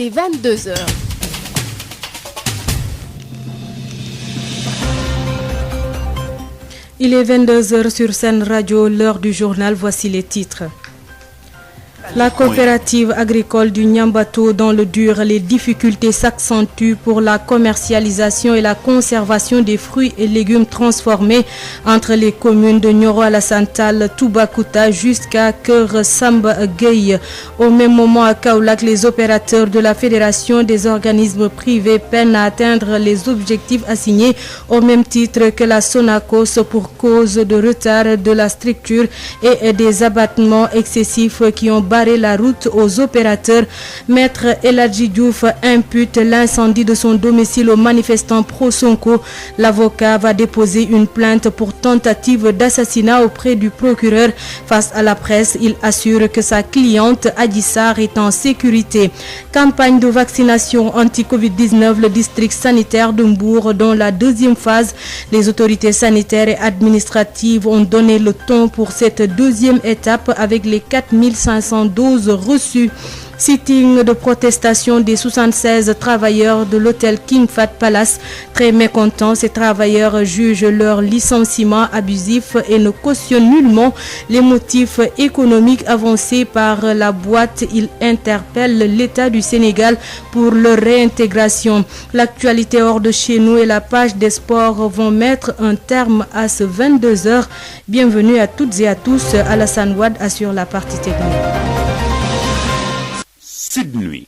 Et 22h. Il est 22h sur Sen Radio, l'heure du journal, voici les titres. La coopérative agricole du Niambato dans le dur, les difficultés s'accentuent pour la commercialisation et la conservation des fruits et légumes transformés entre les communes de Nioro Alassane Tall, Toubacouta jusqu'à Keur Samba Gueye. Au même moment à Kaolack, les opérateurs de la Fédération des organismes privés peinent à atteindre les objectifs assignés au même titre que la Sonacos pour cause de retard de la structure et des abattements excessifs qui ont barré la route aux opérateurs. Maître Eladji Diouf impute l'incendie de son domicile aux manifestants pro-Sonko. L'avocat va déposer une plainte pour tentative d'assassinat auprès du procureur. Face à la presse, il assure que sa cliente Adissar est en sécurité. Campagne de vaccination anti-Covid-19, le district sanitaire de Mbour dans la deuxième phase. Les autorités sanitaires et administratives ont donné le ton pour cette deuxième étape avec les 4500 doses reçues. Sitting de protestation des 76 travailleurs de l'hôtel King Fahd Palace. Très mécontents, ces travailleurs jugent leur licenciement abusif et ne cautionnent nullement les motifs économiques avancés par la boîte. Ils interpellent l'État du Sénégal pour leur réintégration. L'actualité hors de chez nous et la page des sports vont mettre un terme à ce 22h. Bienvenue à toutes et à tous. Alassane Wade assure la partie technique. Sud-Nuit.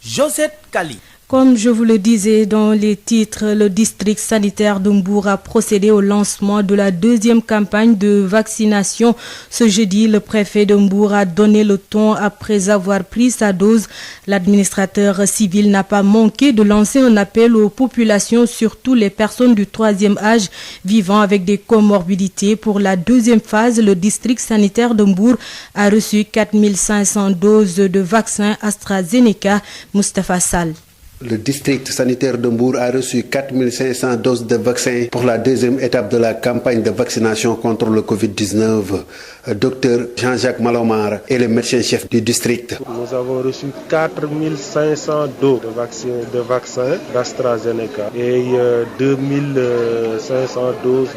Josette Kali. Comme je vous le disais dans les titres, le district sanitaire de Mbour a procédé au lancement de la deuxième campagne de vaccination. Ce jeudi, le préfet de Mbour a donné le ton après avoir pris sa dose. L'administrateur civil n'a pas manqué de lancer un appel aux populations, surtout les personnes du troisième âge vivant avec des comorbidités. Pour la deuxième phase, le district sanitaire de Mbour a reçu 4500 doses de vaccin AstraZeneca. Moustapha Sall. Le district sanitaire de Mbour a reçu 4500 doses de vaccins pour la deuxième étape de la campagne de vaccination contre le Covid-19. Docteur Jean-Jacques Malomar est le médecin-chef du district. Nous avons reçu 4500 doses de vaccins d'AstraZeneca et 2500 doses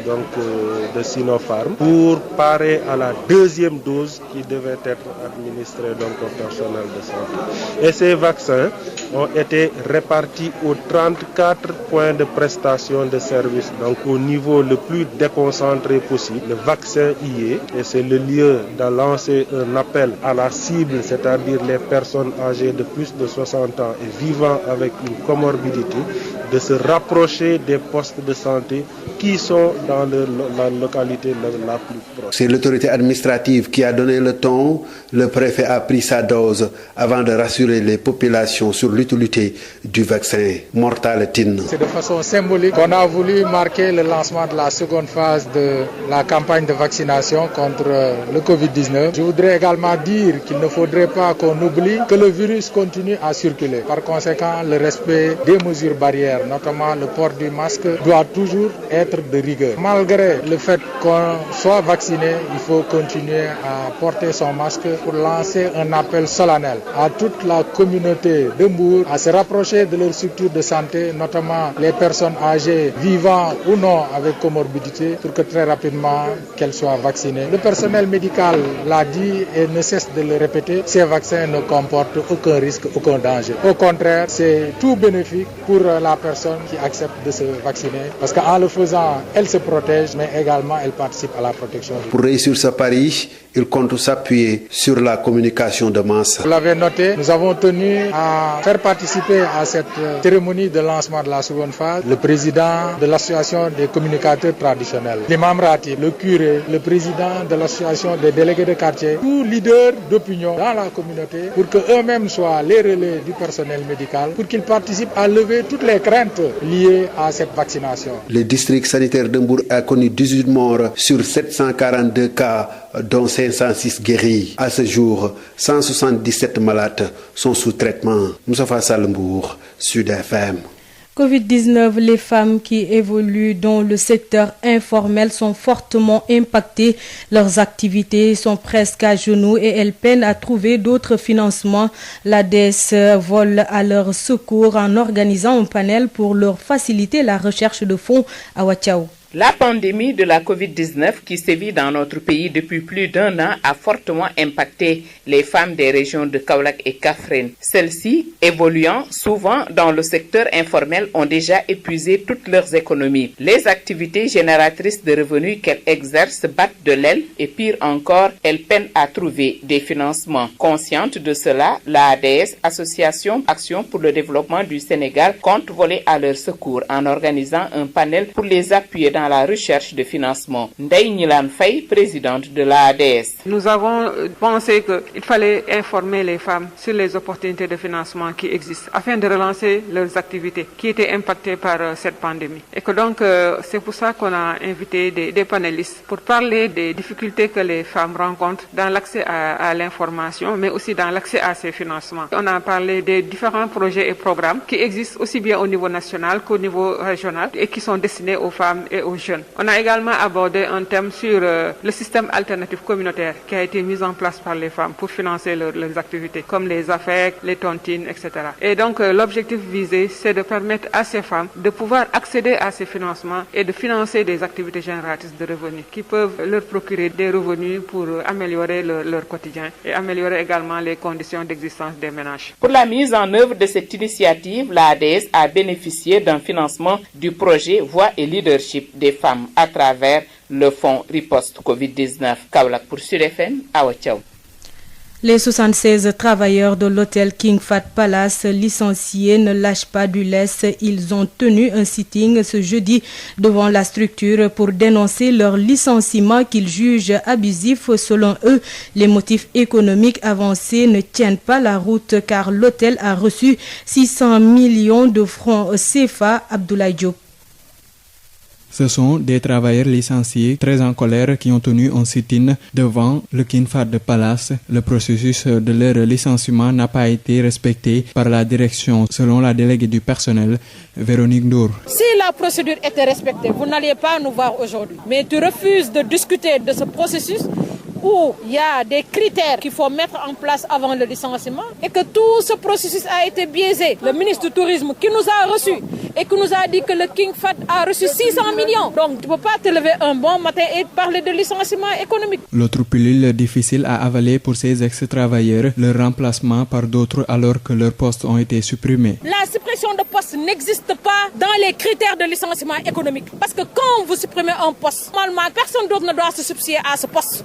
de Sinopharm pour parer à la deuxième dose qui devait être administrée au personnel de santé. Et ces vaccins ont été répartis aux 34 points de prestation de services, donc au niveau le plus déconcentré possible. Le vaccin y est et c'est le lieu de lancer un appel à la cible, c'est-à-dire les personnes âgées de plus de 60 ans et vivant avec une comorbidité, de se rapprocher des postes de santé qui sont dans la localité la plus proche. C'est l'autorité administrative qui a donné le ton. Le préfet a pris sa dose avant de rassurer les populations sur l'utilité du vaccin Mortaletine. C'est de façon symbolique qu'on a voulu marquer le lancement de la seconde phase de la campagne de vaccination contre le Covid-19. Je voudrais également dire qu'il ne faudrait pas qu'on oublie que le virus continue à circuler. Par conséquent, le respect des mesures barrières, notamment le port du masque, doit toujours être de rigueur. Malgré le fait qu'on soit vacciné, il faut continuer à porter son masque pour lancer un appel solennel à toute la communauté de Mbour à se rapprocher de leur structure de santé, notamment les personnes âgées vivant ou non avec comorbidité, pour que très rapidement qu'elles soient vaccinées. Le personnel médical l'a dit et ne cesse de le répéter, ces vaccins ne comportent aucun risque, aucun danger. Au contraire, c'est tout bénéfique pour la personne qui accepte de se vacciner, parce qu'en le faisant, elle se protège, mais également elle participe à la protection. Pour réussir ce pari, il compte s'appuyer sur la communication de masse. Vous l'avez noté, nous avons tenu à faire participer à cette cérémonie de lancement de la seconde phase le président de l'association des communicateurs traditionnels, l'imam ratib, le curé, le président de l'association des délégués de quartier, tous leaders d'opinion dans la communauté pour qu'eux-mêmes soient les relais du personnel médical, pour qu'ils participent à lever toutes les craintes liées à cette vaccination. Le district sanitaire de Mbour a connu 18 morts sur 742 cas, dont 506 guéris. À ce jour, 177 malades sont sous traitement. Moustapha Sall, Mbour, Sud FM. Covid-19, les femmes qui évoluent dans le secteur informel sont fortement impactées. Leurs activités sont presque à genoux et elles peinent à trouver d'autres financements. L'ADES vole à leur secours en organisant un panel pour leur faciliter la recherche de fonds à Ouachao. La pandémie de la Covid-19 qui sévit dans notre pays depuis plus d'un an a fortement impacté les femmes des régions de Kaolack et Kaffrine. Celles-ci, évoluant souvent dans le secteur informel, ont déjà épuisé toutes leurs économies. Les activités génératrices de revenus qu'elles exercent battent de l'aile et pire encore, elles peinent à trouver des financements. Consciente de cela, la ADS, Association Action pour le développement du Sénégal, compte voler à leur secours en organisant un panel pour les appuyer dans la recherche de financement. Ndeye Nilan Faye, présidente de la ADS. Nous avons pensé qu'il fallait informer les femmes sur les opportunités de financement qui existent afin de relancer leurs activités qui étaient impactées par cette pandémie. Et que donc c'est pour ça qu'on a invité des panélistes pour parler des difficultés que les femmes rencontrent dans l'accès à l'information, mais aussi dans l'accès à ces financements. On a parlé des différents projets et programmes qui existent aussi bien au niveau national qu'au niveau régional et qui sont destinés aux femmes et aux jeunes. On a également abordé un thème sur le système alternatif communautaire qui a été mis en place par les femmes pour financer leurs activités, comme les AFEC, les tontines, etc. Et donc l'objectif visé, c'est de permettre à ces femmes de pouvoir accéder à ces financements et de financer des activités génératrices de revenus qui peuvent leur procurer des revenus pour améliorer leur quotidien et améliorer également les conditions d'existence des ménages. Pour la mise en œuvre de cette initiative, la ADS a bénéficié d'un financement du projet Voix et Leadership des femmes à travers le fonds Riposte Covid-19. Kaolack pour Sud FM, Awa Thiaw. Les 76 travailleurs de l'hôtel King Fahd Palace licenciés ne lâchent pas du lest. Ils ont tenu un sitting ce jeudi devant la structure pour dénoncer leur licenciement qu'ils jugent abusif. Selon eux, les motifs économiques avancés ne tiennent pas la route car l'hôtel a reçu 600 millions de francs CFA. Abdoulaye Diop. Ce sont des travailleurs licenciés très en colère qui ont tenu un sit-in devant le King Fahd Palace. Le processus de leur licenciement n'a pas été respecté par la direction, selon la déléguée du personnel, Véronique Ndour. Si la procédure était respectée, vous n'alliez pas nous voir aujourd'hui. Mais tu refuses de discuter de ce processus où il y a des critères qu'il faut mettre en place avant le licenciement et que tout ce processus a été biaisé. Le ministre du Tourisme qui nous a reçus et qui nous a dit que le King Fahd a reçu 600 millions. Donc tu ne peux pas te lever un bon matin et parler de licenciement économique. L'autre pilule difficile à avaler pour ces ex-travailleurs, leur remplacement par d'autres alors que leurs postes ont été supprimés. La suppression de postes n'existe pas dans les critères de licenciement économique. Parce que quand vous supprimez un poste, normalement personne d'autre ne doit se substituer à ce poste.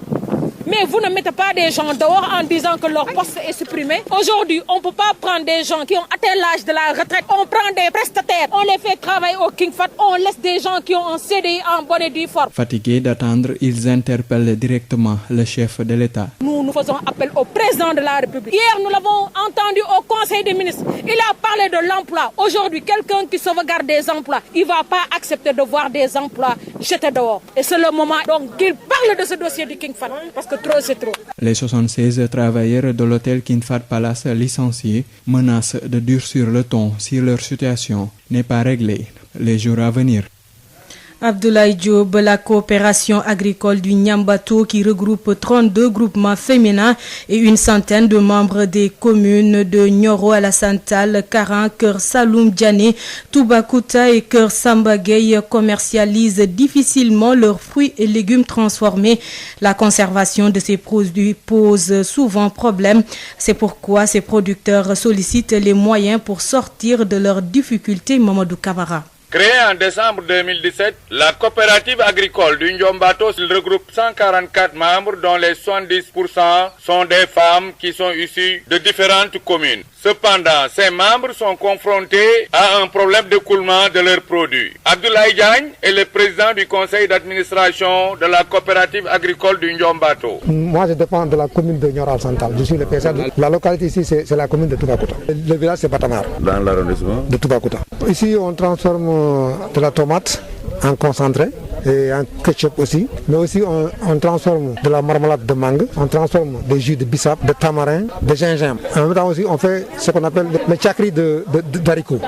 Mais vous ne mettez pas des gens dehors en disant que leur poste est supprimé. Aujourd'hui, on ne peut pas prendre des gens qui ont atteint l'âge de la retraite. On prend des prestataires, on les fait travailler au King Fahd, on laisse des gens qui ont un CDI en bonne et due forme. Fatigués d'attendre, ils interpellent directement le chef de l'État. Nous faisons appel au président de la République. Hier, nous l'avons entendu au Conseil des ministres. Il a parlé de l'emploi. Aujourd'hui, quelqu'un qui sauvegarde des emplois, il ne va pas accepter de voir des emplois jetés dehors. Et c'est le moment donc qu'il parle de ce dossier du King Fahd. Parce que trop, c'est trop. Les 76 travailleurs de l'hôtel King Fahd Palace licenciés menacent de durcir le ton si leur situation n'est pas réglée les jours à venir. Abdoulaye Diop, la coopération agricole du Niambato qui regroupe 32 groupements féminins et une centaine de membres des communes de Nioro, Alassane Tall, Karan, Keur Saloum Diané, Toubacouta et Keur Samba Gueye commercialisent difficilement leurs fruits et légumes transformés. La conservation de ces produits pose souvent problème. C'est pourquoi ces producteurs sollicitent les moyens pour sortir de leurs difficultés. Mamadou Camara. Créée en décembre 2017, la coopérative agricole du Niambato regroupe 144 membres dont les 70% sont des femmes qui sont issues de différentes communes. Cependant, ces membres sont confrontés à un problème d'écoulement de leurs produits. Abdoulaye Diagne est le président du conseil d'administration de la coopérative agricole du Niambato. Moi, je dépends de la commune de Nioro-Alassane Tall. Je suis le PSA. La localité ici, c'est la commune de Toubacouta. Le village, c'est Batamar. Dans l'arrondissement de Toubacouta. Ici, on transforme de la tomate en concentré et en ketchup aussi. Mais aussi on transforme de la marmelade de mangue, on transforme des jus de bissap, de tamarin, de gingembre. En même temps aussi on fait ce qu'on appelle le chakri d'haricots.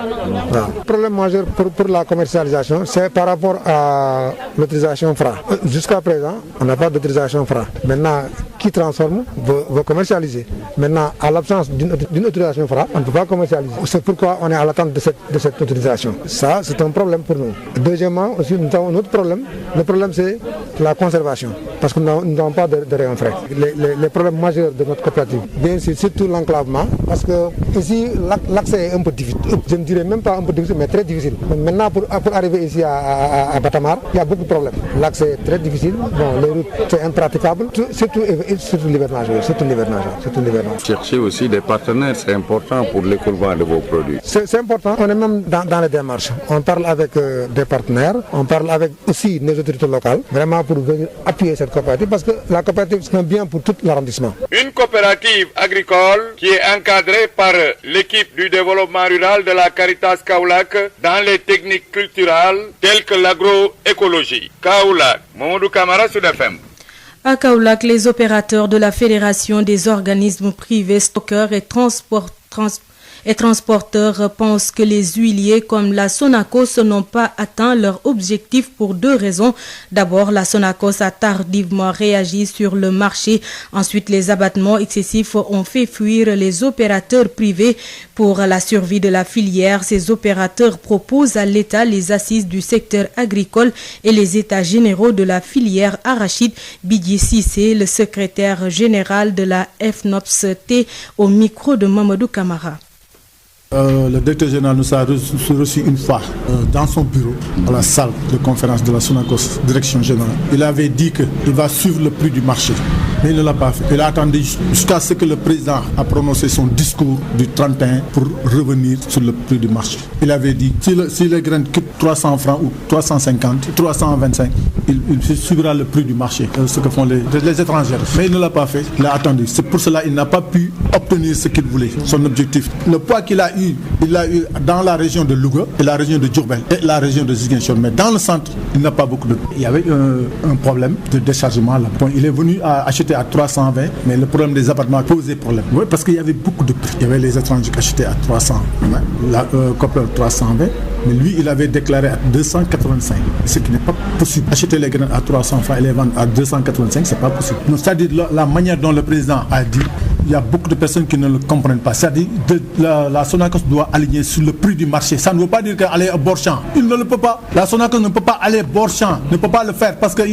Voilà. Le problème majeur pour la commercialisation, c'est par rapport à l'autorisation Fra. Jusqu'à présent, on n'a pas d'autorisation Fra. Maintenant, qui transforme va commercialiser. Maintenant, à l'absence d'une autorisation Fra, on ne peut pas commercialiser. C'est pourquoi on est à l'attente de cette autorisation. Ça, c'est un problème pour nous. Deuxièmement, aussi, nous avons un autre problème. Le problème, c'est la conservation. Parce que nous n'avons pas de rayon frais. Les problèmes majeurs de notre coopérative, bien sûr, surtout l'enclavement. Parce que ici, l'accès est un peu difficile. Je ne dirais même pas un peu difficile, mais très difficile. Maintenant, pour arriver ici à Batamar, il y a beaucoup de problèmes. L'accès est très difficile. Bon, les routes, c'est impraticable. Surtout l'hivernage. Chercher aussi des partenaires, c'est important pour l'écoulement de vos produits. C'est important. On est même dans les démarches. On parle avec des partenaires, on parle avec aussi nos autorités locales, vraiment pour venir appuyer cette coopérative, parce que la coopérative, c'est un bien pour tout l'arrondissement. Une coopérative agricole qui est encadrée par l'équipe du développement rural de la Caritas Kaolack dans les techniques culturelles telles que l'agroécologie. Kaolack, Mamadou Camara, Sud FM. À Kaolack, les opérateurs de la Fédération des organismes privés stockeurs et transporteurs pensent que les huiliers comme la Sonacos n'ont pas atteint leur objectif pour deux raisons. D'abord, la Sonacos a tardivement réagi sur le marché. Ensuite, les abattements excessifs ont fait fuir les opérateurs privés. Pour la survie de la filière, ces opérateurs proposent à l'État les assises du secteur agricole et les états généraux de la filière arachide. Bidji Sissé, le secrétaire général de la FNOPS-T, au micro de Mamadou Camara. Le directeur général nous a reçu une fois dans son bureau, à la salle de conférence de la Sonacos, direction générale. Il avait dit qu'il va suivre le prix du marché, mais il ne l'a pas fait. Il a attendu jusqu'à ce que le président a prononcé son discours du 31 pour revenir sur le prix du marché. Il avait dit, si les graines coûtent 300 francs ou 350, 325, il suivra le prix du marché, ce que font les étrangers. Mais il ne l'a pas fait, il a attendu. C'est pour cela qu'il n'a pas pu obtenir ce qu'il voulait, son objectif. Le poids qu'il a eu, il l'a eu dans la région de Louga et la région de Diourbel et la région de Ziguinchor. Mais dans le centre, il n'a pas beaucoup de... Il y avait un problème de déchargement là. Bon, il est venu acheter à 320, mais le problème des abattements a posé problème. Oui, parce qu'il y avait beaucoup de prix. Il y avait les étrangers qui achetaient à 320, la Copper 320, mais lui, il avait déclaré à 285, ce qui n'est pas possible. Acheter les graines à 300 francs et les vendre à 285, c'est pas possible. C'est-à-dire la manière dont le président a dit, il y a beaucoup de personnes qui ne le comprennent pas. C'est-à-dire la Sonacos doit aligner sur le prix du marché. Ça ne veut pas dire qu'aller à bord champ. Il ne le peut pas. La Sonacos ne peut pas aller bord champ, ne peut pas le faire parce que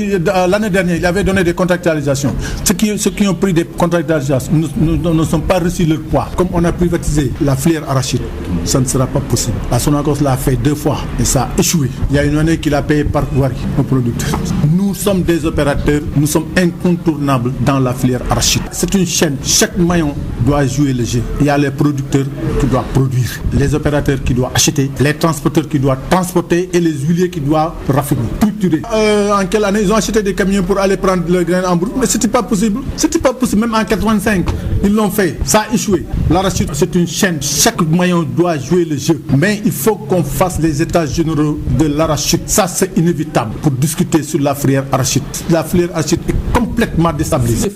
l'année dernière, il avait donné des contractualisations. Ceux qui ont pris des contractualisations ne sont pas reçus leur poids. Comme on a privatisé la filière arachide, ça ne sera pas possible. La Sonacos l'a fait 2 fois et ça a échoué. Il y a une année qu'il a payé par voirie aux producteurs. Nous sommes des opérateurs, nous sommes incontournables dans la filière arachide. C'est une chaîne. Chaque maillon doit jouer le jeu. Il y a les producteurs qui doivent produire, les opérateurs qui doivent acheter, les transporteurs qui doivent transporter et les huiliers qui doivent raffiner, structurer. En quelle année ils ont acheté des camions pour aller prendre le grain en brut? Mais c'était pas possible. C'était pas possible. Même en 85, ils l'ont fait. Ça a échoué. L'arachide, c'est une chaîne. Chaque maillon doit jouer le jeu. Mais il faut qu'on fasse les états généraux de l'arachide. Ça, c'est inévitable pour discuter sur la filière arachide. La filière arachide est complètement déstabilisée.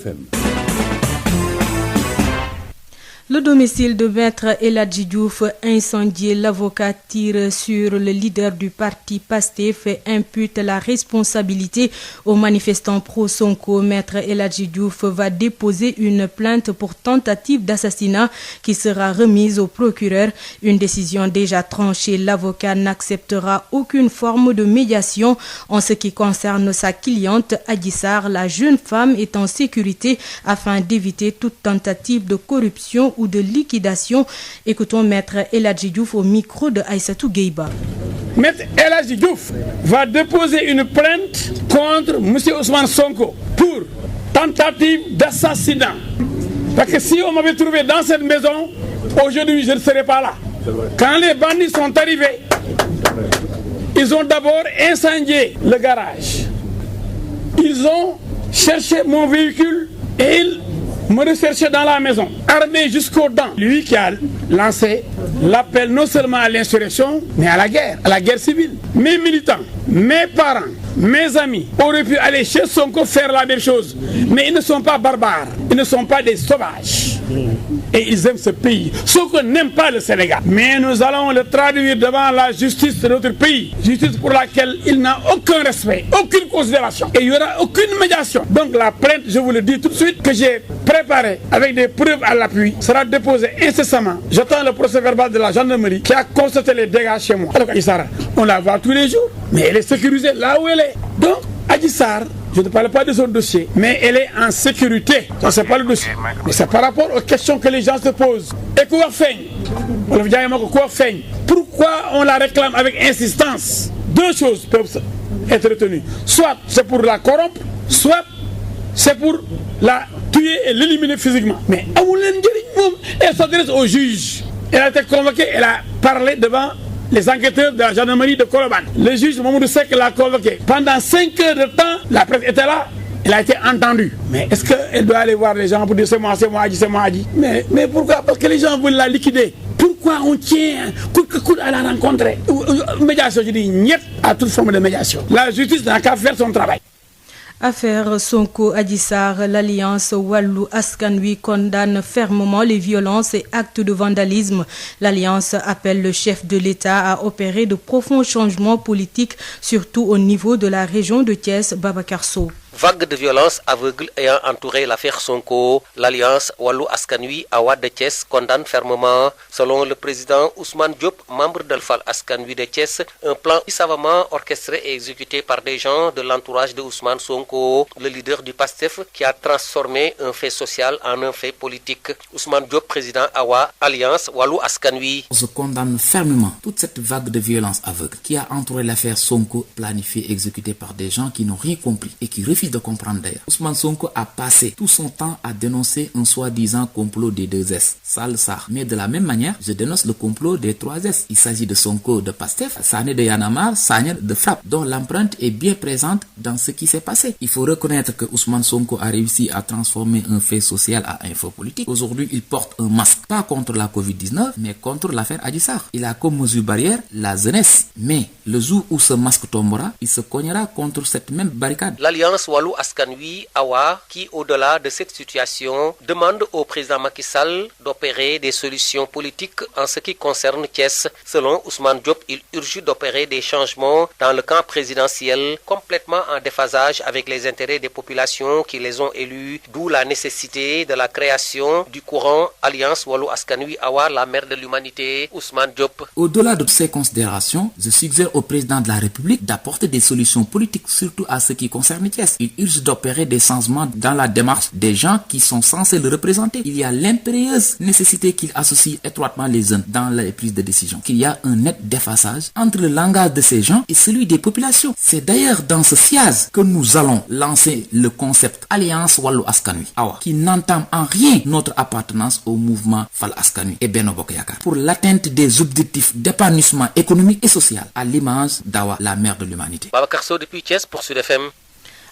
Le domicile de Maître El Hadji Diouf incendié, l'avocat tire sur le leader du parti PASTEF et impute la responsabilité aux manifestants pro-Sonko. Maître El Hadji Diouf va déposer une plainte pour tentative d'assassinat qui sera remise au procureur. Une décision déjà tranchée, l'avocat n'acceptera aucune forme de médiation en ce qui concerne sa cliente Adji Sarr. La jeune femme est en sécurité afin d'éviter toute tentative de corruption ou de liquidation. Écoutons Maître El Hadji Diouf au micro de Aïssatou Gueiba. Maître El Hadji Diouf va déposer une plainte contre M. Ousmane Sonko pour tentative d'assassinat. Parce que si on m'avait trouvé dans cette maison, aujourd'hui je ne serais pas là. Quand les bandits sont arrivés, ils ont d'abord incendié le garage. Ils ont cherché mon véhicule et ils me recherchaient dans la maison, armé jusqu'aux dents. Lui qui a lancé l'appel non seulement à l'insurrection, mais à la guerre civile. Mes militants, mes parents, mes amis auraient pu aller chez Sonko faire la même chose. Mais ils ne sont pas barbares, ils ne sont pas des sauvages. Et ils aiment ce pays. Sonko n'aime pas le Sénégal. Mais nous allons le traduire devant la justice de notre pays. Justice pour laquelle il n'a aucun respect, aucune considération. Et il n'y aura aucune médiation. Donc la plainte, je vous le dis tout de suite, que j'ai préparée avec des preuves à l'appui, sera déposée incessamment. J'attends le procès verbal de la gendarmerie qui a constaté les dégâts chez moi. Alors Adji Sarr, on la voit tous les jours, mais elle est sécurisée là où elle est. Donc Adji Sarr, je ne parle pas de son dossier, mais elle est en sécurité. Ça, c'est pas le dossier. Mais c'est par rapport aux questions que les gens se posent. Et quoi faire? Pourquoi on la réclame avec insistance? Deux choses peuvent être retenues. Soit c'est pour la corrompre, soit c'est pour la tuer et l'éliminer physiquement. Mais elle s'adresse au juge. Elle a été convoquée, elle a parlé devant les enquêteurs de la gendarmerie de Colobane. Le juge Mamoudou Seck l'a convoqué. Pendant 5 heures de temps, la presse était là. Elle a été entendue. Mais est-ce qu'elle doit aller voir les gens pour dire c'est moi, Adji? Mais pourquoi? Parce que les gens veulent la liquider. Pourquoi on tient coûte que coûte à la rencontrer? Médiation, je dis niet à toute forme de médiation. La justice n'a qu'à faire son travail. Affaire Sonko Adji Sarr, l'Alliance Wallu Askan Wi condamne fermement les violences et actes de vandalisme. L'Alliance appelle le chef de l'État à opérer de profonds changements politiques, surtout au niveau de la région de Thiès, Babacar Sow. Vague de violence aveugle ayant entouré l'affaire Sonko, l'Alliance Wallu Askan Wi Awa de Thiès condamne fermement, selon le président Ousmane Diop, membre d'Al-Fal Askan Wi de Thiès, un plan savamment orchestré et exécuté par des gens de l'entourage de Ousmane Sonko, le leader du PASTEF, qui a transformé un fait social en un fait politique. Ousmane Diop, président Awa, Alliance Wallu Askan Wi. Je condamne fermement toute cette vague de violence aveugle qui a entouré l'affaire Sonko, planifiée et exécutée par des gens qui n'ont rien compris et qui refusent de comprendre d'ailleurs. Ousmane Sonko a passé tout son temps à dénoncer un soi-disant complot des 2S, Sall Sarr. Mais de la même manière, je dénonce le complot des 3S. Il s'agit de Sonko de Pastef, Sané de Y'en a marre, Sagna de Frappe, dont l'empreinte est bien présente dans ce qui s'est passé. Il faut reconnaître que Ousmane Sonko a réussi à transformer un fait social à un fait politique. Aujourd'hui, il porte un masque, pas contre la Covid-19, mais contre l'affaire Adji Sarr. Il a comme mesure barrière la jeunesse. Mais le jour où ce masque tombera, il se cognera contre cette même barricade. L'Alliance Wallu Askan Wi Awa, qui au-delà de cette situation demande au président Macky Sall d'opérer des solutions politiques en ce qui concerne Thiès. Selon Ousmane Diop, il urge d'opérer des changements dans le camp présidentiel complètement en déphasage avec les intérêts des populations qui les ont élus, d'où la nécessité de la création du courant Alliance Wallu Askan Wi Awa, la mère de l'humanité. Ousmane Diop. Au-delà de ces considérations, je suggère au président de la République d'apporter des solutions politiques, surtout à ce qui concerne Thiès. Il urge d'opérer des changements dans la démarche des gens qui sont censés le représenter. Il y a l'impérieuse nécessité qu'il associe étroitement les jeunes dans les prises de décision. Qu'il y a un net déphasage entre le langage de ces gens et celui des populations. C'est d'ailleurs dans ce sillage que nous allons lancer le concept Alliance Wallu Askan Wi Awa, qui n'entame en rien notre appartenance au mouvement Fal Askan Wi et Benno Bokk Yakaar, pour l'atteinte des objectifs d'épanouissement économique et social, à l'image d'Awa, la mère de l'humanité. Babacar Sow depuis Thiès pour Sud FM.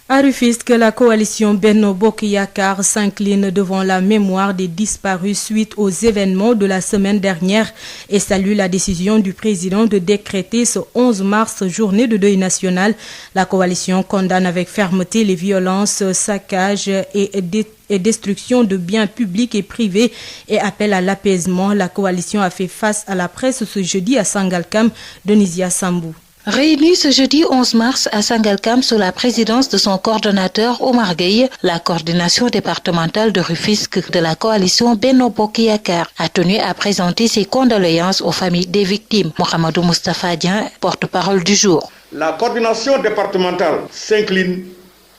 À Rufisque, la coalition Benno Bokk Yakaar s'incline devant la mémoire des disparus suite aux événements de la semaine dernière et salue la décision du président de décréter ce 11 mars journée de deuil national. La coalition condamne avec fermeté les violences, saccages et destruction de biens publics et privés et appelle à l'apaisement. La coalition a fait face à la presse ce jeudi à Sangalkam. Denisia Sambou. Réunie ce jeudi 11 mars à Sangalkam sous la présidence de son coordonnateur Omar Gueye, la coordination départementale de Rufisque de la coalition Benno Bokk Yakaar a tenu à présenter ses condoléances aux familles des victimes. Mohamedou Moustapha Dieng, porte-parole du jour. La coordination départementale s'incline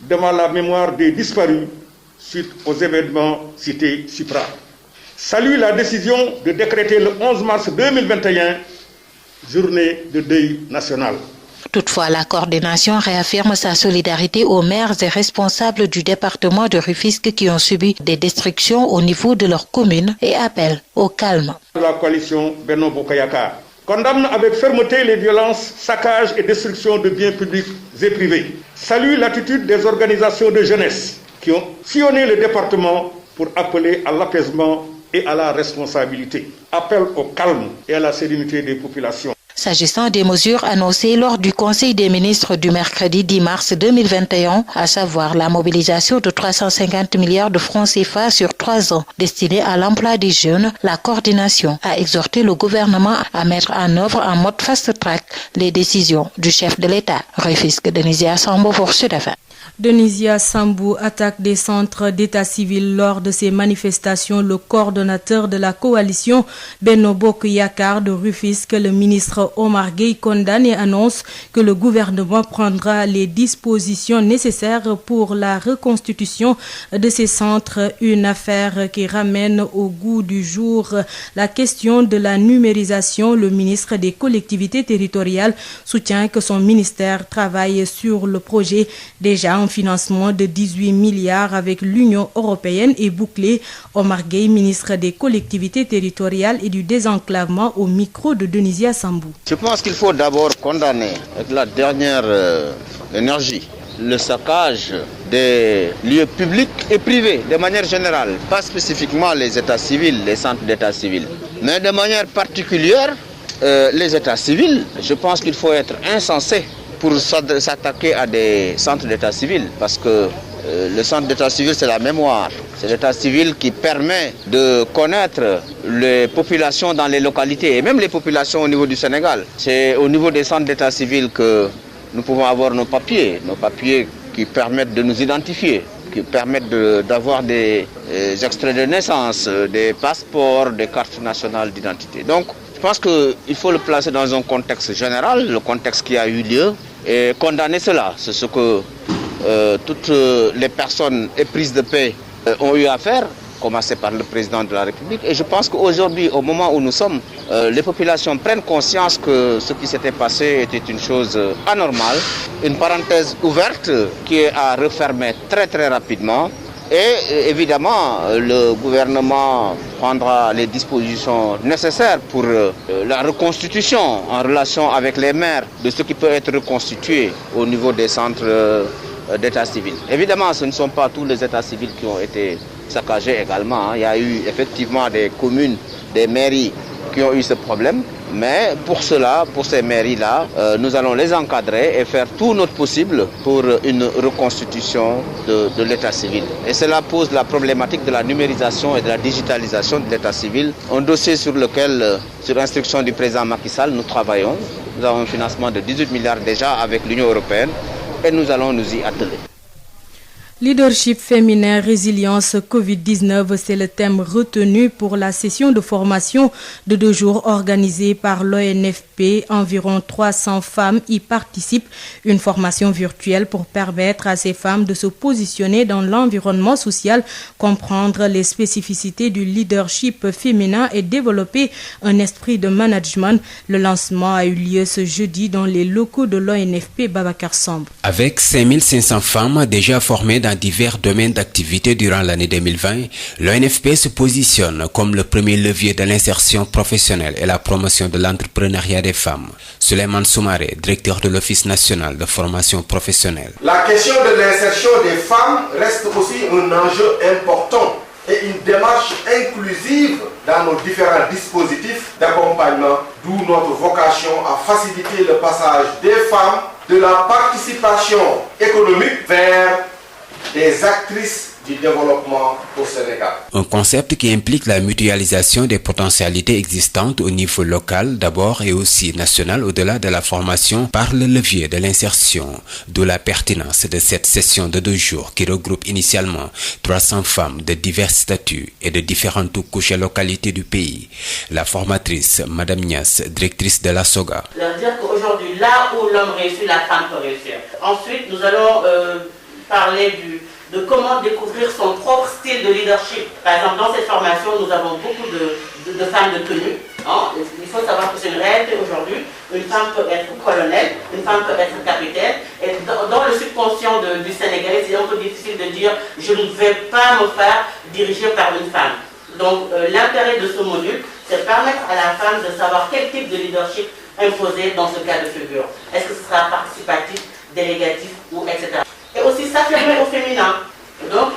devant la mémoire des disparus suite aux événements cités supra. Salue la décision de décréter le 11 mars 2021 journée de deuil national. Toutefois, la coordination réaffirme sa solidarité aux maires et responsables du département de Rufisque qui ont subi des destructions au niveau de leur commune et appelle au calme. La coalition Benno Bokk Yakaar condamne avec fermeté les violences, saccages et destructions de biens publics et privés. Salue l'attitude des organisations de jeunesse qui ont sillonné le département pour appeler à l'apaisement et à la responsabilité. Appel au calme et à la sérénité des populations. s'agissant des mesures annoncées lors du Conseil des ministres du mercredi 10 mars 2021, à savoir la mobilisation de 350 milliards de francs CFA sur 3 ans destinés à l'emploi des jeunes, la coordination a exhorté le gouvernement à mettre en œuvre en mode fast-track les décisions du chef de l'État. Rufisque Denisia Sambo pour Sud FM. Denisia Sambou attaque des centres d'état civil lors de ces manifestations. Le coordonnateur de la coalition Benno Bokk Yakaar de Rufisque, le ministre Omar Gueye, condamne et annonce que le gouvernement prendra les dispositions nécessaires pour la reconstitution de ces centres. Une affaire qui ramène au goût du jour la question de la numérisation. Le ministre des collectivités territoriales soutient que son ministère travaille sur le projet. Déjà un financement de 18 milliards avec l'Union européenne est bouclé. Omar Gueye, ministre des collectivités territoriales et du désenclavement, au micro de Denisia Sambou. Je pense qu'il faut d'abord condamner avec la dernière énergie le saccage des lieux publics et privés de manière générale, pas spécifiquement les états civils, les centres d'état civil, mais de manière particulière les états civils. Je pense qu'il faut être insensé pour s'attaquer à des centres d'état civil, parce que le centre d'état civil, c'est la mémoire. C'est l'état civil qui permet de connaître les populations dans les localités, et même les populations au niveau du Sénégal. C'est au niveau des centres d'état civil que nous pouvons avoir nos papiers qui permettent de nous identifier, qui permettent d'avoir des extraits de naissance, des passeports, des cartes nationales d'identité. Donc, je pense qu'il faut le placer dans un contexte général, le contexte qui a eu lieu, et condamner cela. C'est ce que toutes les personnes éprises de paix ont eu à faire, commencer par le président de la République. Et je pense qu'aujourd'hui, au moment où nous sommes, les populations prennent conscience que ce qui s'était passé était une chose anormale, une parenthèse ouverte qui est à refermer très très rapidement. Et évidemment, le gouvernement prendra les dispositions nécessaires pour la reconstitution en relation avec les maires de ce qui peut être reconstitué au niveau des centres d'état civil. Évidemment, ce ne sont pas tous les états civils qui ont été saccagés également. Il y a eu effectivement des communes, des mairies qui ont eu ce problème. Mais pour cela, pour ces mairies-là, nous allons les encadrer et faire tout notre possible pour une reconstitution de l'état civil. Et cela pose la problématique de la numérisation et de la digitalisation de l'état civil, un dossier sur lequel, sur instruction du président Macky Sall, nous travaillons. Nous avons un financement de 18 milliards déjà avec l'Union européenne et nous allons nous y atteler. Leadership féminin, résilience Covid-19, c'est le thème retenu pour la session de formation de 2 jours organisée par l'ONFP. Environ 300 femmes y participent. Une formation virtuelle pour permettre à ces femmes de se positionner dans l'environnement social, comprendre les spécificités du leadership féminin et développer un esprit de management. Le lancement a eu lieu ce jeudi dans les locaux de l'ONFP Babacar Samb. Avec 5500 femmes déjà formées dans divers domaines d'activité durant l'année 2020, l'ONFP se positionne comme le premier levier de l'insertion professionnelle et la promotion de l'entrepreneuriat des femmes. Souleymane Soumaré, directeur de l'Office national de formation professionnelle. La question de l'insertion des femmes reste aussi un enjeu important et une démarche inclusive dans nos différents dispositifs d'accompagnement, d'où notre vocation à faciliter le passage des femmes de la participation économique vers des actrices du développement au Sénégal. Un concept qui implique la mutualisation des potentialités existantes au niveau local d'abord et aussi national au-delà de la formation par le levier de l'insertion. D'où la pertinence de cette session de 2 jours qui regroupe initialement 300 femmes de divers statuts et de différentes couches et localités du pays. La formatrice, Madame Nias, directrice de la SOGA. Leur dire qu'aujourd'hui, là où l'homme réussit, la femme peut réussir. Ensuite, nous allons parler de comment découvrir son propre style de leadership. Par exemple, dans cette formation, nous avons beaucoup de femmes de tenue. Hein. Il faut savoir que c'est une réalité aujourd'hui. Une femme peut être colonel, une femme peut être capitaine. Et dans le subconscient du Sénégalais, c'est un peu difficile de dire « je ne vais pas me faire diriger par une femme ». Donc, l'intérêt de ce module, c'est permettre à la femme de savoir quel type de leadership imposer dans ce cas de figure. Est-ce que ce sera participatif, délégatif ou etc. Et aussi s'affirmer au féminin. Donc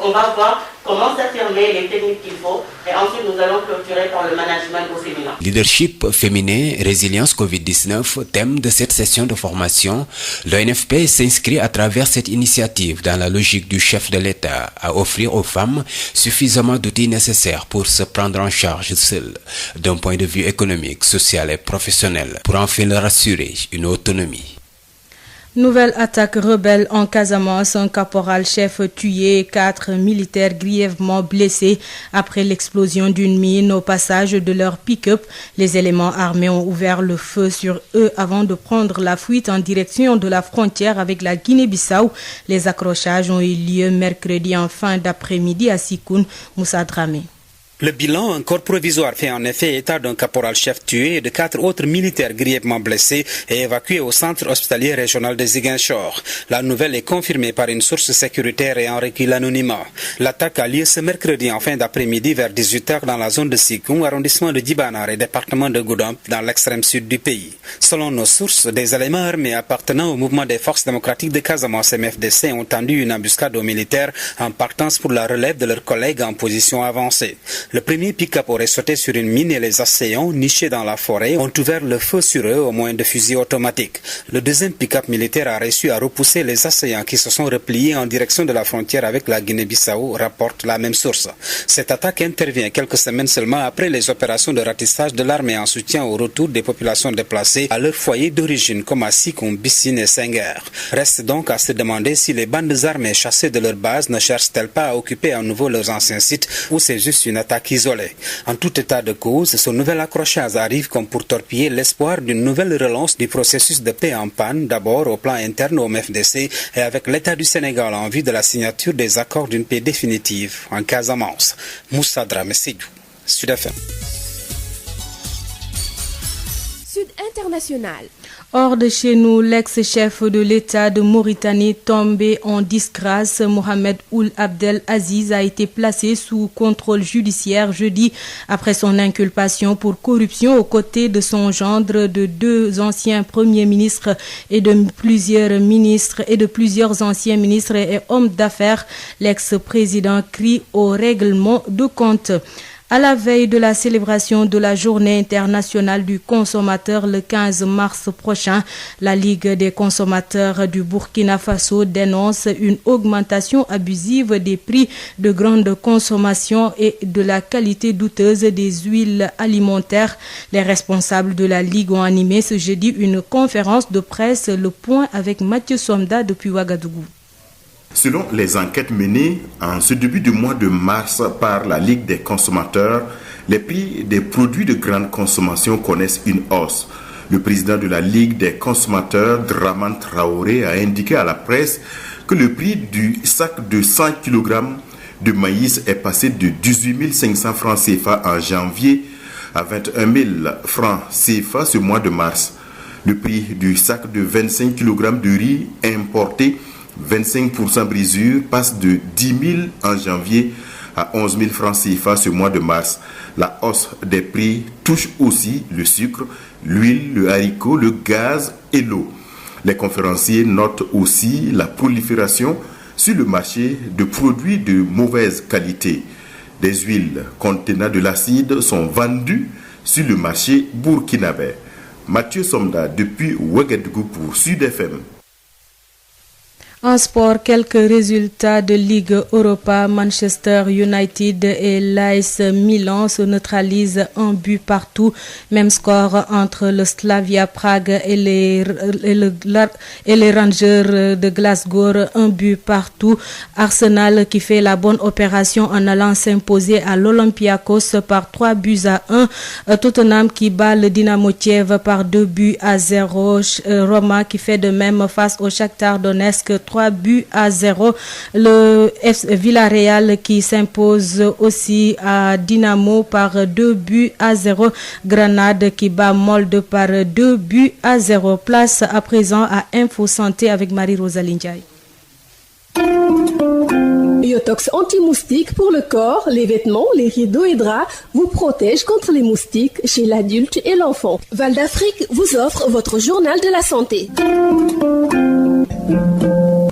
on va voir comment s'affirmer, les techniques qu'il faut. Et ensuite, nous allons clôturer par le management au féminin. Leadership féminin, résilience Covid-19, thème de cette session de formation. L'ONFP s'inscrit à travers cette initiative dans la logique du chef de l'État à offrir aux femmes suffisamment d'outils nécessaires pour se prendre en charge seules, d'un point de vue économique, social et professionnel, pour enfin leur assurer une autonomie. Nouvelle attaque rebelle en Casamance, un caporal-chef tué, 4 militaires grièvement blessés après l'explosion d'une mine au passage de leur pick-up. Les éléments armés ont ouvert le feu sur eux avant de prendre la fuite en direction de la frontière avec la Guinée-Bissau. Les accrochages ont eu lieu mercredi en fin d'après-midi à Sikoun. Moussa Dramé. Le bilan, encore provisoire, fait en effet état d'un caporal-chef tué et de 4 autres militaires grièvement blessés et évacués au centre hospitalier régional de Ziguinchor. La nouvelle est confirmée par une source sécuritaire et en recueille l'anonymat. L'attaque a lieu ce mercredi en fin d'après-midi vers 18h dans la zone de Sikoun, arrondissement de Djibanar et département de Goudomp, dans l'extrême sud du pays. Selon nos sources, des éléments armés appartenant au mouvement des forces démocratiques de Casamance MFDC ont tendu une embuscade aux militaires en partance pour la relève de leurs collègues en position avancée. Le premier pick-up aurait sauté sur une mine et les assaillants, nichés dans la forêt, ont ouvert le feu sur eux au moyen de fusils automatiques. Le deuxième pick-up militaire a réussi à repousser les assaillants qui se sont repliés en direction de la frontière avec la Guinée-Bissau, rapporte la même source. Cette attaque intervient quelques semaines seulement après les opérations de ratissage de l'armée en soutien au retour des populations déplacées à leur foyer d'origine comme à Sikoun, Bissine et Senghor. Reste donc à se demander si les bandes armées chassées de leur base ne cherchent-elles pas à occuper à nouveau leurs anciens sites ou c'est juste une attaque isolée. En tout état de cause, ce nouvel accrochage arrive comme pour torpiller l'espoir d'une nouvelle relance du processus de paix en panne, d'abord au plan interne au MFDC et avec l'État du Sénégal en vue de la signature des accords d'une paix définitive en Casamance. Moussa Dramé Sédhiou, Sud FM. Sud International. Hors de chez nous, l'ex-chef de l'État de Mauritanie tombé en disgrâce, Mohamed Ould Abdel Aziz, a été placé sous contrôle judiciaire jeudi après son inculpation pour corruption aux côtés de son gendre, de 2 anciens premiers ministres et de plusieurs anciens ministres et hommes d'affaires. L'ex-président crie au règlement de compte. À la veille de la célébration de la Journée internationale du consommateur le 15 mars prochain, la Ligue des consommateurs du Burkina Faso dénonce une augmentation abusive des prix de grande consommation et de la qualité douteuse des huiles alimentaires. Les responsables de la Ligue ont animé ce jeudi une conférence de presse, le point avec Mathieu Somda depuis Ouagadougou. Selon les enquêtes menées en ce début du mois de mars par la Ligue des consommateurs, les prix des produits de grande consommation connaissent une hausse. Le président de la Ligue des consommateurs, Draman Traoré, a indiqué à la presse que le prix du sac de 100 kg de maïs est passé de 18 500 francs CFA en janvier à 21 000 francs CFA ce mois de mars. Le prix du sac de 25 kg de riz importé 25% brisure passe de 10 000 en janvier à 11 000 francs CFA ce mois de mars. La hausse des prix touche aussi le sucre, l'huile, le haricot, le gaz et l'eau. Les conférenciers notent aussi la prolifération sur le marché de produits de mauvaise qualité. Des huiles contenant de l'acide sont vendues sur le marché burkinabé. Mathieu Somda depuis Ouagadougou pour Sud FM. En sport, quelques résultats de Ligue Europa. Manchester United et l'AS Milan se neutralisent 1 but partout. Même score entre le Slavia Prague et les Rangers de Glasgow, 1 but partout. Arsenal qui fait la bonne opération en allant s'imposer à l'Olympiakos par 3 buts à 1. Tottenham qui bat le Dynamo Kiev par 2 buts à 0. Roma qui fait de même face au Shakhtar Donetsk, 3 buts à 0. Le Villarreal qui s'impose aussi à Dynamo par 2 buts à 0. Grenade qui bat Molde par 2 buts à 0. Place à présent à Info Santé avec Marie-Rosaline Ndiaye. Yotox anti-moustique pour le corps, les vêtements, les rideaux et draps vous protège contre les moustiques chez l'adulte et l'enfant. Val d'Afrique vous offre votre journal de la santé.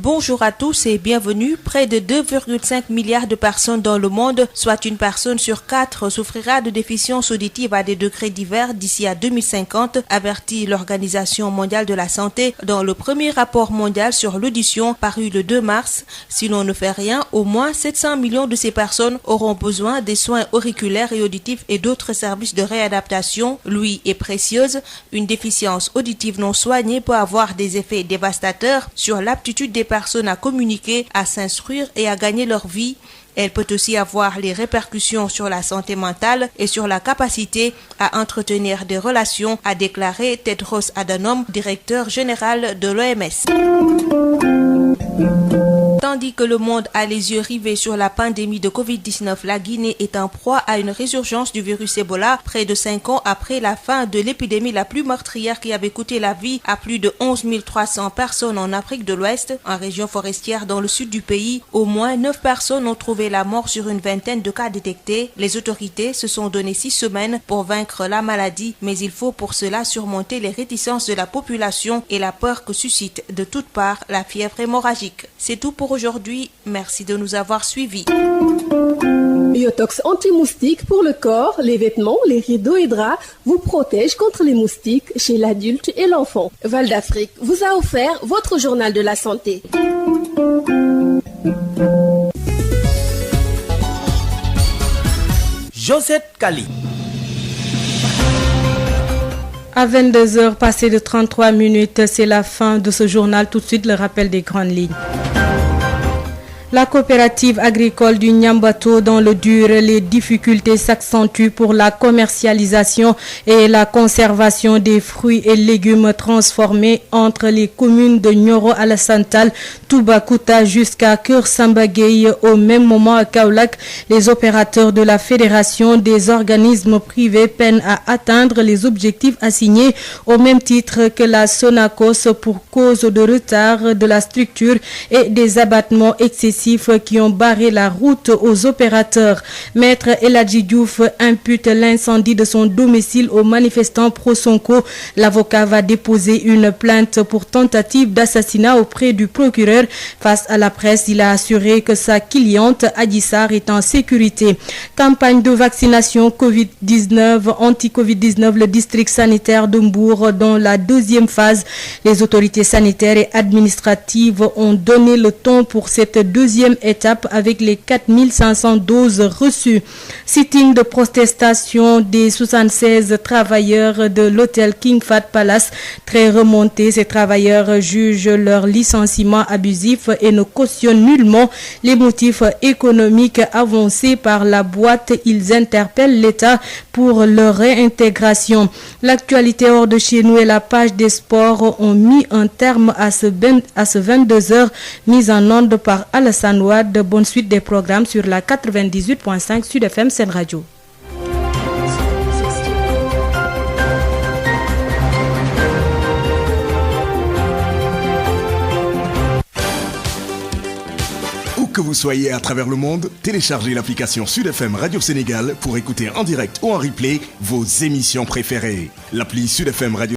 Bonjour à tous et bienvenue. Près de 2,5 milliards de personnes dans le monde, soit une personne sur 4, souffrira de déficience auditive à des degrés divers d'ici à 2050, avertit l'Organisation mondiale de la santé dans le premier rapport mondial sur l'audition paru le 2 mars. Si l'on ne fait rien, au moins 700 millions de ces personnes auront besoin des soins auriculaires et auditifs et d'autres services de réadaptation. L'ouïe est précieuse. Une déficience auditive non soignée peut avoir des effets dévastateurs sur l'aptitude des personnes à communiquer, à s'instruire et à gagner leur vie. Elle peut aussi avoir les répercussions sur la santé mentale et sur la capacité à entretenir des relations, a déclaré Tedros Adhanom, directeur général de l'OMS. Tandis que le monde a les yeux rivés sur la pandémie de Covid-19, la Guinée est en proie à une résurgence du virus Ebola, près de 5 ans après la fin de l'épidémie la plus meurtrière qui avait coûté la vie à plus de 11 300 personnes en Afrique de l'Ouest. En région forestière dans le sud du pays, au moins 9 personnes ont trouvé la mort sur une vingtaine de cas détectés. Les autorités se sont donné 6 semaines pour vaincre la maladie, mais il faut pour cela surmonter les réticences de la population et la peur que suscite de toutes parts la fièvre hémorragique. C'est tout pour aujourd'hui. Merci de nous avoir suivis. Biotox anti-moustique pour le corps, les vêtements, les rideaux et draps vous protège contre les moustiques chez l'adulte et l'enfant. Val d'Afrique vous a offert votre journal de la santé. Josette Kali. À 22h passées de 33 minutes, c'est la fin de ce journal. Tout de suite, le rappel des grandes lignes. La coopérative agricole du Nyambato dans le dur, les difficultés s'accentuent pour la commercialisation et la conservation des fruits et légumes transformés entre les communes de Nyoro Alasantal, Toubacouta jusqu'à Keur Sambagay. Au même moment à Kaolack, les opérateurs de la Fédération des organismes privés peinent à atteindre les objectifs assignés au même titre que la Sonacos pour cause de retard de la structure et des abattements excessifs qui ont barré la route aux opérateurs. Maître Eladji Diouf impute l'incendie de son domicile aux manifestants pro-Sonko. L'avocat va déposer une plainte pour tentative d'assassinat auprès du procureur. Face à la presse, il a assuré que sa cliente Adissar est en sécurité. Campagne de vaccination Covid-19, anti-Covid-19, le district sanitaire de Mbour dans la deuxième phase. Les autorités sanitaires et administratives ont donné le ton pour cette deuxième étape avec les 4500 doses reçues. Sitting de protestation des 76 travailleurs de l'hôtel King Fahd Palace. Très remonté, ces travailleurs jugent leur licenciement abusif et ne cautionnent nullement les motifs économiques avancés par la boîte. Ils interpellent l'État pour leur réintégration. L'actualité hors de chez nous et la page des sports ont mis un terme à ce 22h mise en onde par Alassane Ouad. Bonne suite des programmes sur la 98.5 Sud FM Sen Radio. Où que vous soyez à travers le monde, téléchargez l'application Sud FM Radio Sénégal pour écouter en direct ou en replay vos émissions préférées. L'appli Sud FM Radio